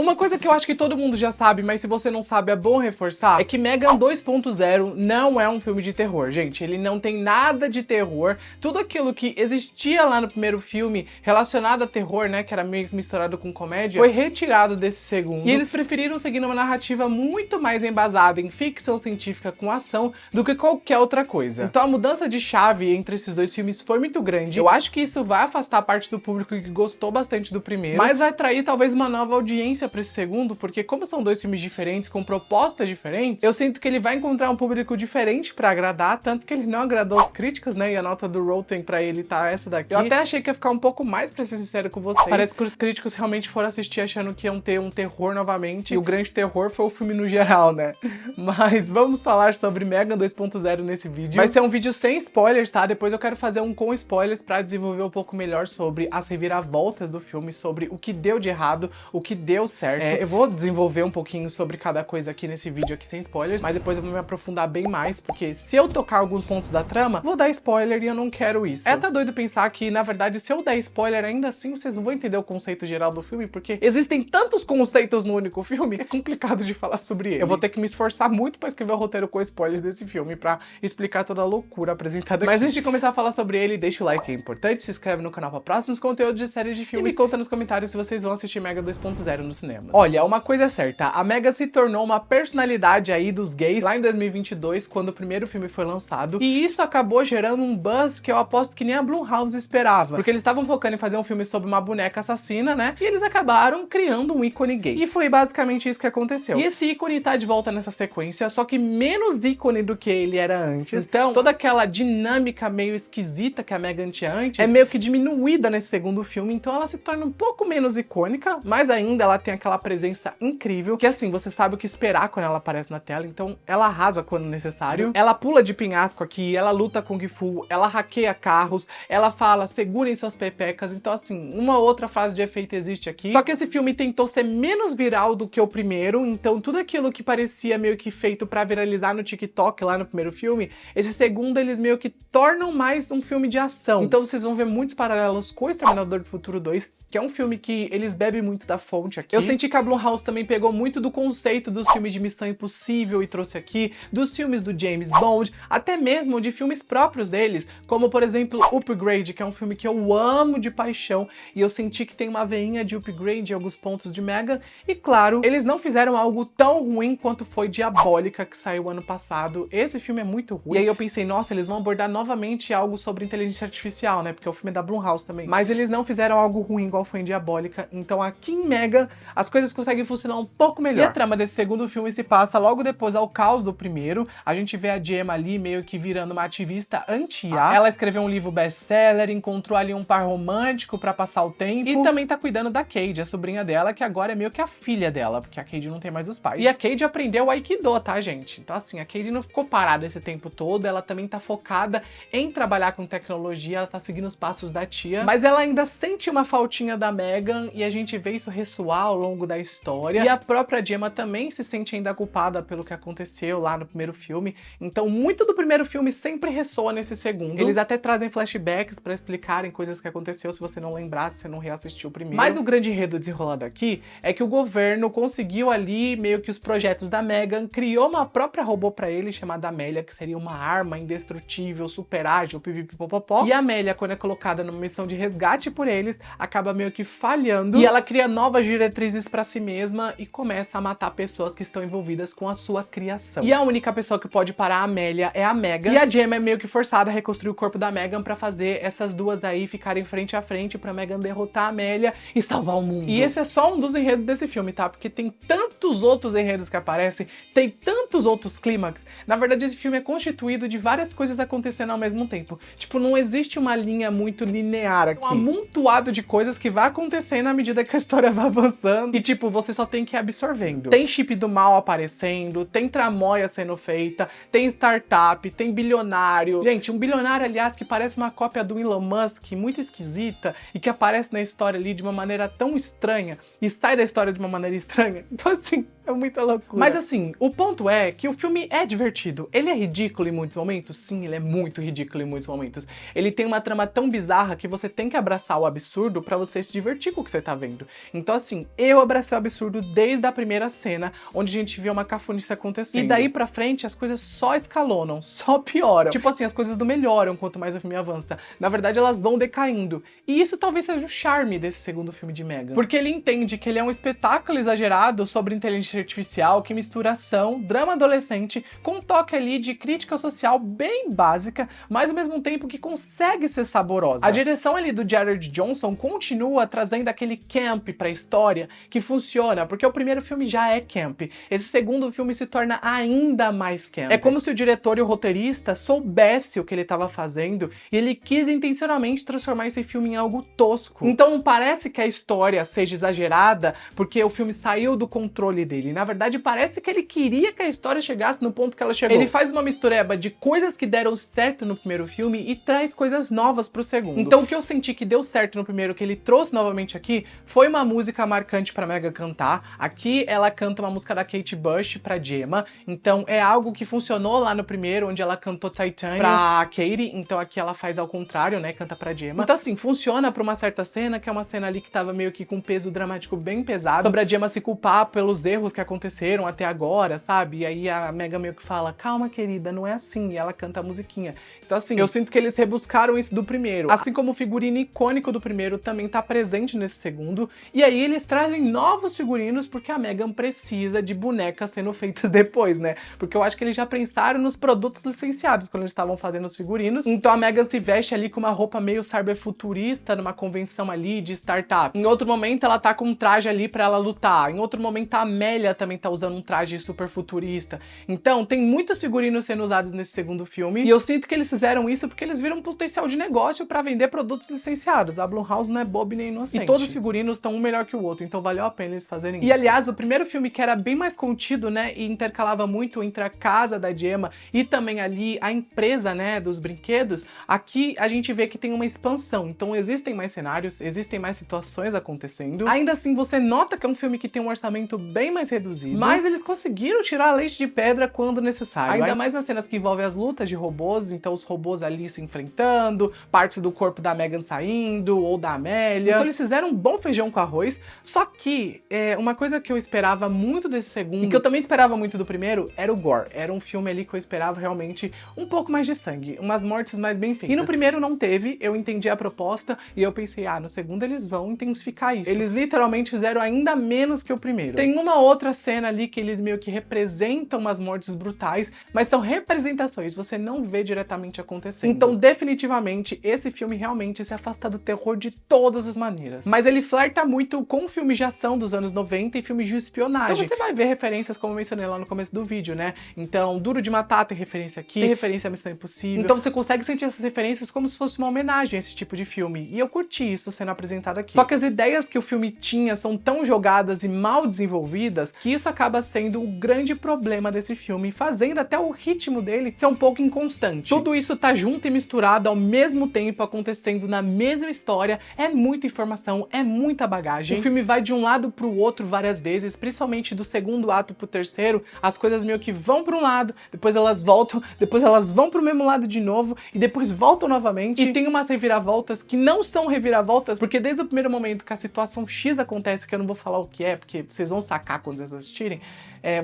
Uma coisa que eu acho que todo mundo já sabe, mas se você não sabe é bom reforçar, é que Megan 2.0 não é um filme de terror, gente. Ele não tem nada de terror. Tudo aquilo que existia lá no primeiro filme relacionado a terror, né, que era meio que misturado com comédia, foi retirado desse segundo. E eles preferiram seguir uma narrativa muito mais embasada em ficção científica com ação do que qualquer outra coisa. Então a mudança de chave entre esses dois filmes foi muito grande. Eu acho que isso vai afastar parte do público que gostou bastante do primeiro, mas vai atrair talvez uma nova audiência pra esse segundo, porque como são dois filmes diferentes, com propostas diferentes, eu sinto que ele vai encontrar um público diferente pra agradar, tanto que ele não agradou as críticas, né, e a nota do Rotten pra ele tá essa daqui. Eu até achei que ia ficar um pouco mais, pra ser sincero com vocês. Parece que os críticos realmente foram assistir achando que iam ter um terror novamente, e o grande terror foi o filme no geral, né? Mas vamos falar sobre Megan 2.0 nesse vídeo. Vai ser um vídeo sem spoilers, tá? Depois eu quero fazer um com spoilers pra desenvolver um pouco melhor sobre as reviravoltas do filme, sobre o que deu de errado, o que deu certo. Eu vou desenvolver um pouquinho sobre cada coisa aqui nesse vídeo aqui sem spoilers, mas depois eu vou me aprofundar bem mais, porque se eu tocar alguns pontos da trama, vou dar spoiler e eu não quero isso. É até doido pensar que, na verdade, se eu der spoiler, ainda assim vocês não vão entender o conceito geral do filme, porque existem tantos conceitos no único filme, é complicado de falar sobre ele. Eu vou ter que me esforçar muito pra escrever o roteiro com spoilers desse filme, pra explicar toda a loucura apresentada aqui. Mas antes de começar a falar sobre ele, deixa o like que é importante, se inscreve no canal pra próximos conteúdos de séries de filmes e me conta nos comentários se vocês vão assistir Megan 2.0 nos cinemas. Olha, uma coisa é certa, a Megan se tornou uma personalidade aí dos gays lá em 2022, quando o primeiro filme foi lançado, e isso acabou gerando um buzz que eu aposto que nem a Blumhouse esperava, porque eles estavam focando em fazer um filme sobre uma boneca assassina, né, e eles acabaram criando um ícone gay. E foi basicamente isso que aconteceu. E esse ícone tá de volta nessa sequência, só que menos ícone do que ele era antes. Então, toda aquela dinâmica meio esquisita que a Megan tinha antes é meio que diminuída nesse segundo filme, então ela se torna um pouco menos icônica, mas ainda ela tem aquela presença incrível, que assim, você sabe o que esperar quando ela aparece na tela, então ela arrasa quando necessário, ela pula de penhasco aqui, ela luta Kung Fu, ela hackeia carros, ela fala, segurem suas pepecas, então assim, uma outra frase de efeito existe aqui, só que esse filme tentou ser menos viral do que o primeiro, então tudo aquilo que parecia meio que feito pra viralizar no TikTok lá no primeiro filme, esse segundo eles meio que tornam mais um filme de ação, então vocês vão ver muitos paralelos com o Exterminador do Futuro 2, que é um filme que eles bebem muito da fonte aqui. Eu senti que a Blumhouse também pegou muito do conceito dos filmes de Missão Impossível e trouxe aqui, dos filmes do James Bond, até mesmo de filmes próprios deles, como por exemplo Upgrade, que é um filme que eu amo de paixão, e eu senti que tem uma veinha de Upgrade em alguns pontos de Megan, e claro, eles não fizeram algo tão ruim quanto foi Diabólica, que saiu ano passado. Esse filme é muito ruim, e aí eu pensei, nossa, eles vão abordar novamente algo sobre inteligência artificial, né, porque o filme é da Blumhouse também, mas eles não fizeram algo ruim igual foi em Diabólica, então aqui em Megan as coisas conseguem funcionar um pouco melhor. E a trama desse segundo filme se passa logo depois ao caos do primeiro. A gente vê a Gemma ali meio que virando uma ativista anti-IA. Ela escreveu um livro best-seller, encontrou ali um par romântico pra passar o tempo, e também tá cuidando da Cade, a sobrinha dela, que agora é meio que a filha dela, porque a Cade não tem mais os pais. E a Cade aprendeu o Aikido, tá, gente? Então assim, a Cade não ficou parada esse tempo todo, ela também tá focada em trabalhar com tecnologia, ela tá seguindo os passos da tia, mas ela ainda sente uma faltinha da Megan, e a gente vê isso ressoar ao longo da história, e a própria Gemma também se sente ainda culpada pelo que aconteceu lá no primeiro filme, então muito do primeiro filme sempre ressoa nesse segundo. Eles até trazem flashbacks pra explicarem coisas que aconteceu, se você não lembrar, se você não reassistiu o primeiro. Mas o grande enredo desenrolado aqui é que o governo conseguiu ali meio que os projetos da Megan, criou uma própria robô pra ele, chamada Amélia, que seria uma arma indestrutível, super ágil, pipipipopopó, e a Amélia, quando é colocada numa missão de resgate por eles, acaba meio que falhando, e ela cria novas diretrizes pra si mesma e começa a matar pessoas que estão envolvidas com a sua criação. E a única pessoa que pode parar a Amélia é a Megan, e a Gemma é meio que forçada a reconstruir o corpo da Megan pra fazer essas duas aí ficarem frente a frente pra Megan derrotar a Amélia e salvar o mundo. E esse é só um dos enredos desse filme, tá? Porque tem tantos outros enredos que aparecem, tem tantos outros clímax. Na verdade, esse filme é constituído de várias coisas acontecendo ao mesmo tempo. Tipo, não existe uma linha muito linear aqui. Um amontoado de coisas que vai acontecendo à medida que a história vai avançando. E tipo, você só tem que ir absorvendo. Tem chip do mal aparecendo, tem tramóia sendo feita, tem startup, tem bilionário. Gente, um bilionário, aliás, que parece uma cópia do Elon Musk, muito esquisita, e que aparece na história ali de uma maneira tão estranha, e sai da história de uma maneira estranha. Então assim, é muita loucura. Mas assim, o ponto é que o filme é divertido. Ele é ridículo em muitos momentos? Sim, ele é muito ridículo em muitos momentos. Ele tem uma trama tão bizarra que você tem que abraçar o absurdo pra você você se divertir com o que você tá vendo. Então assim, eu abracei o absurdo desde a primeira cena, onde a gente vê uma cafonice acontecendo. E daí pra frente, as coisas só escalonam, só pioram. Tipo assim, as coisas não melhoram quanto mais o filme avança. Na verdade, elas vão decaindo. E isso talvez seja o charme desse segundo filme de Megan. Porque ele entende que ele é um espetáculo exagerado sobre inteligência artificial que mistura ação, drama adolescente, com um toque ali de crítica social bem básica, mas ao mesmo tempo que consegue ser saborosa. A direção ali do Jared Johnson continua trazendo aquele camp pra história que funciona, porque o primeiro filme já é camp. Esse segundo filme se torna ainda mais camp. É como se o diretor e o roteirista soubesse o que ele estava fazendo e ele quis intencionalmente transformar esse filme em algo tosco. Então não parece que a história seja exagerada porque o filme saiu do controle dele. Na verdade, parece que ele queria que a história chegasse no ponto que ela chegou. Ele faz uma mistureba de coisas que deram certo no primeiro filme e traz coisas novas pro segundo. Então o que eu senti que deu certo no primeiro, que ele trouxe novamente aqui, foi uma música marcante pra Megan cantar. Aqui ela canta uma música da Kate Bush pra Gemma. Então é algo que funcionou lá no primeiro, onde ela cantou Titanium pra Katie. Então aqui ela faz ao contrário, né? Canta pra Gemma. Então assim, funciona pra uma certa cena, que é uma cena ali que tava meio que com um peso dramático bem pesado, sobre a Gemma se culpar pelos erros que aconteceram até agora, sabe? E aí a Megan meio que fala, calma querida, não é assim, e ela canta a musiquinha. Então assim, eu sinto que eles rebuscaram isso do primeiro, assim como o figurino icônico do primeiro também tá presente nesse segundo, e aí eles trazem novos figurinos porque a Megan precisa de bonecas sendo feitas depois, né? Porque eu acho que eles já pensaram nos produtos licenciados quando eles estavam fazendo os figurinos. Então a Megan se veste ali com uma roupa meio cyberfuturista numa convenção ali de startups. Em outro momento ela tá com um traje ali pra ela lutar. Em outro momento a Amélia também tá usando um traje super futurista. Então tem muitos figurinos sendo usados nesse segundo filme. E eu sinto que eles fizeram isso porque eles viram um potencial de negócio pra vender produtos licenciados. A Blumhouse não é boba nem inocente. E todos os figurinos estão um melhor que o outro. Então valeu a pena eles fazerem isso. E aliás, o primeiro filme que era bem mais contido, né? E intercalava muito entre a casa da Gemma e também ali a empresa, né? Dos brinquedos. Aqui a gente vê que tem uma expansão. Então existem mais cenários, existem mais situações acontecendo. Ainda assim, você nota que é um filme que tem um orçamento bem mais reduzido. Mas eles conseguiram tirar leite de pedra quando necessário. Ainda mais nas cenas que envolvem as lutas de robôs. Então os robôs ali se enfrentando, partes do corpo da Megan saindo, ou da Amélia. Então eles fizeram um bom feijão com arroz. Só que uma coisa que eu esperava muito desse segundo, e que eu também esperava muito do primeiro, era o gore. Era um filme ali que eu esperava realmente um pouco mais de sangue, umas mortes mais bem feitas. E no primeiro não teve, eu entendi a proposta e eu pensei, no segundo eles vão intensificar isso. Eles literalmente fizeram ainda menos que o primeiro. Tem uma outra cena ali que eles meio que representam umas mortes brutais, mas são representações, você não vê diretamente acontecendo. Então definitivamente esse filme realmente se afasta do terror de todas as maneiras. Mas ele flerta muito com filmes de ação dos anos 90 e filmes de espionagem. Então você vai ver referências, como eu mencionei lá no começo do vídeo, né? Então Duro de Matar tem referência aqui, tem referência a Missão Impossível. Então você consegue sentir essas referências como se fosse uma homenagem a esse tipo de filme. E eu curti isso sendo apresentado aqui. Só que as ideias que o filme tinha são tão jogadas e mal desenvolvidas que isso acaba sendo o grande problema desse filme, fazendo até o ritmo dele ser um pouco inconstante. Tudo isso tá junto e misturado ao mesmo tempo, acontecendo na mesma história. É muita informação, é muita bagagem. O filme vai de um lado pro outro várias vezes, principalmente do segundo ato pro terceiro. As coisas meio que vão pra um lado, depois elas voltam, depois elas vão pro mesmo lado de novo e depois voltam novamente. E tem umas reviravoltas que não são reviravoltas, porque desde o primeiro momento que a situação X acontece, que eu não vou falar o que é, porque vocês vão sacar quando vocês assistirem,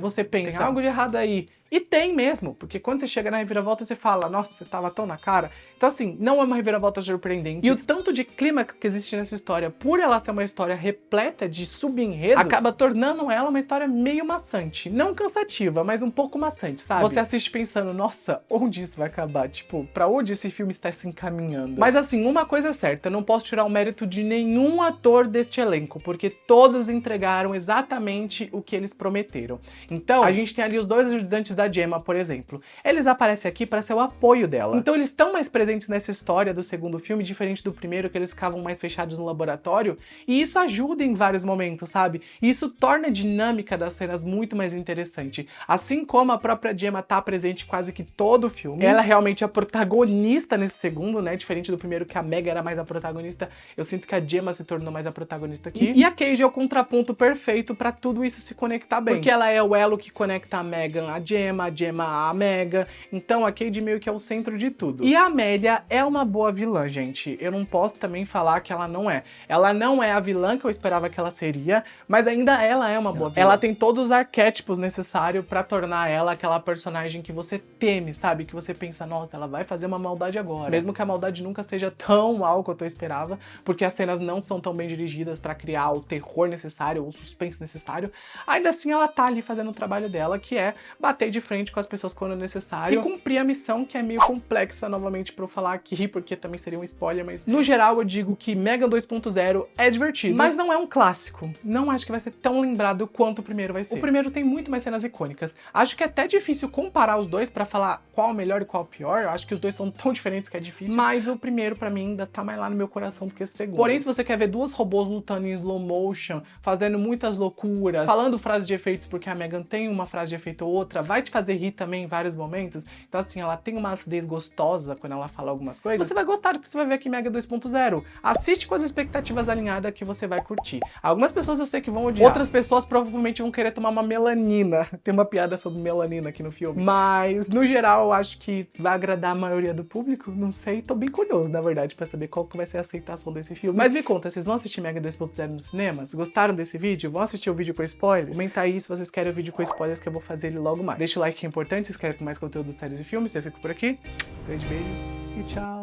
você pensa, tem algo de errado aí. E tem mesmo, porque quando você chega na reviravolta, você fala, nossa, você tava tão na cara. Então assim, não é uma reviravolta surpreendente. E o tanto de clímax que existe nessa história, por ela ser uma história repleta de subenredos, acaba tornando ela uma história meio maçante. Não cansativa, mas um pouco maçante, sabe? Você assiste pensando, nossa, onde isso vai acabar? Tipo, pra onde esse filme está se encaminhando? Mas assim, uma coisa é certa, eu não posso tirar o mérito de nenhum ator deste elenco, porque todos entregaram exatamente o que eles prometeram. Então, a gente tem ali os dois ajudantes da Gemma, por exemplo. Eles aparecem aqui para ser o apoio dela. Então eles estão mais presentes nessa história do segundo filme, diferente do primeiro, que eles ficavam mais fechados no laboratório, e isso ajuda em vários momentos, sabe? E isso torna a dinâmica das cenas muito mais interessante. Assim como a própria Gemma tá presente quase que todo o filme, ela é realmente a protagonista nesse segundo, né? Diferente do primeiro, que a Meg era mais a protagonista, eu sinto que a Gemma se tornou mais a protagonista aqui. E a Cage é o contraponto perfeito para tudo isso se conectar bem. Porque ela é o elo que conecta a Megan a Gemma, a Gemma a Mega. Então a Cade meio que é o centro de tudo. E a Amélia é uma boa vilã, gente. Eu não posso também falar que ela não é. Ela não é a vilã que eu esperava que ela seria, mas ainda ela é uma boa vilã. Ela tem todos os arquétipos necessários pra tornar ela aquela personagem que você teme, sabe? Que você pensa, nossa, ela vai fazer uma maldade agora. Mesmo que a maldade nunca seja tão mal quanto eu esperava, porque as cenas não são tão bem dirigidas pra criar o terror necessário, ou o suspense necessário, ainda assim ela tá ali fazendo o trabalho dela, que é bater de frente com as pessoas quando necessário e cumprir a missão, que é meio complexa, novamente, pra eu falar aqui, porque também seria um spoiler, mas no geral eu digo que Megan 2.0 é divertido, mas não é um clássico. Não acho que vai ser tão lembrado quanto o primeiro vai ser. O primeiro tem muito mais cenas icônicas. Acho que é até difícil comparar os dois pra falar qual é o melhor e qual é o pior. Eu acho que os dois são tão diferentes que é difícil, mas o primeiro pra mim ainda tá mais lá no meu coração do que o segundo. Porém, se você quer ver duas robôs lutando em slow motion, fazendo muitas loucuras, falando frases de efeitos, porque a Megan tem uma frase de efeito ou outra, vai te fazer rir também em vários momentos. Então assim, ela tem uma acidez gostosa quando ela fala algumas coisas. Você vai gostar, porque você vai ver aqui Megan 2.0. Assiste com as expectativas alinhadas que você vai curtir. Algumas pessoas eu sei que vão odiar. Outras pessoas provavelmente vão querer tomar uma melanina. Tem uma piada sobre melanina aqui no filme. Mas, no geral, eu acho que vai agradar a maioria do público. Não sei, tô bem curioso, na verdade, pra saber qual que vai ser a aceitação desse filme. Mas me conta, vocês vão assistir Megan 2.0 no cinema? Se gostaram desse vídeo? Vão assistir o vídeo com spoilers? Comenta aí se vocês querem o vídeo com spoilers, que eu vou fazer ele logo mais. Deixa o like que é importante, se inscreve com mais conteúdo de séries e filmes. Eu fico por aqui. Grande beijo e tchau!